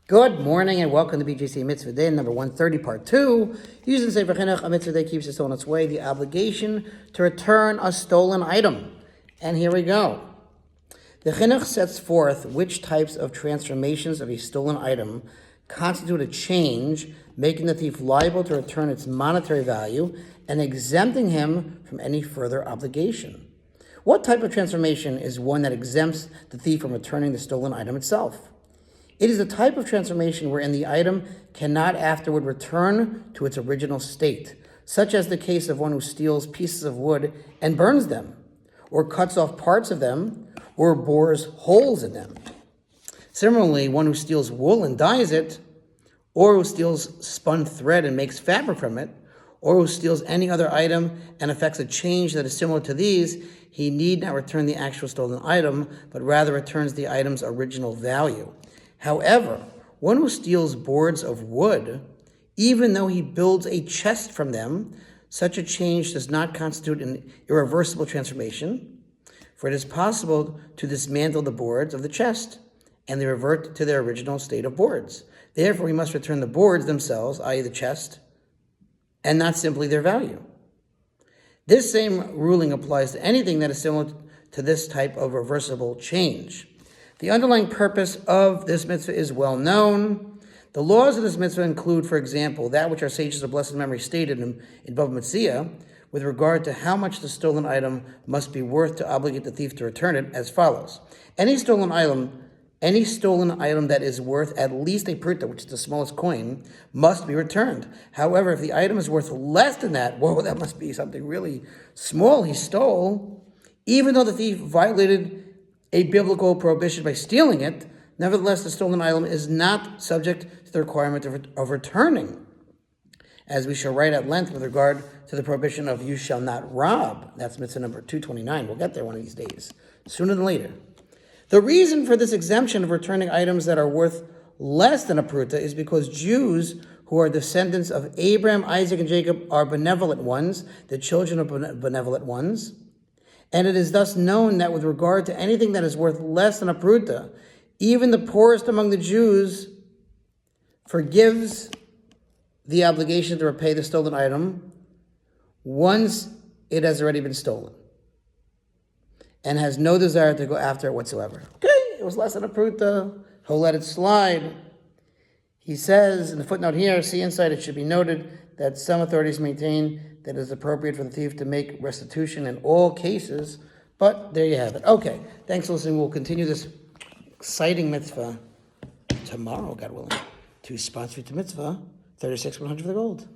Good morning and welcome to BJC Mitzvah Day, number 130, part 2. Using Sefer Hachinuch, a Mitzvah Day keeps us on its way, the obligation to return a stolen item. And here we go. The Chinuch sets forth which types of transformations of a stolen item constitute a change, making the thief liable to return its monetary value and exempting him from any further obligation. What type of transformation is one that exempts the thief from returning the stolen item itself? It is a type of transformation wherein the item cannot afterward return to its original state, such as the case of one who steals pieces of wood and burns them, or cuts off parts of them, or bores holes in them. Similarly, one who steals wool and dyes it, or who steals spun thread and makes fabric from it, or who steals any other item and effects a change that is similar to these, he need not return the actual stolen item, but rather returns the item's original value. However, one who steals boards of wood, even though he builds a chest from them, such a change does not constitute an irreversible transformation, for it is possible to dismantle the boards of the chest, and they revert to their original state of boards. Therefore, he must return the boards themselves, i.e. the chest, and not simply their value. This same ruling applies to anything that is similar to this type of reversible change. The underlying purpose of this mitzvah is well known. The laws of this mitzvah include, for example, that which our sages of blessed memory stated in Bava Metzia with regard to how much the stolen item must be worth to obligate the thief to return it as follows. Any stolen item that is worth at least a pruta, which is the smallest coin, must be returned. However, if the item is worth less than that, whoa, that must be something really small he stole, even though the thief violated a biblical prohibition by stealing it, nevertheless, the stolen item is not subject to the requirement of returning, as we shall write at length with regard to the prohibition of you shall not rob. That's mitzvah number 229. We'll get there one of these days, sooner than later. The reason for this exemption of returning items that are worth less than a pruta is because Jews who are descendants of Abraham, Isaac, and Jacob are benevolent ones, the children of benevolent ones. And it is thus known that with regard to anything that is worth less than a pruta, even the poorest among the Jews forgives the obligation to repay the stolen item once it has already been stolen and has no desire to go after it whatsoever. Okay, it was less than a pruta, he'll let it slide. He says in the footnote here, see inside, it should be noted that some authorities maintain that it is appropriate for the thief to make restitution in all cases, but there you have it. Okay, thanks for listening. We'll continue this exciting mitzvah tomorrow, God willing, to sponsor to mitzvah 36 100 for the gold.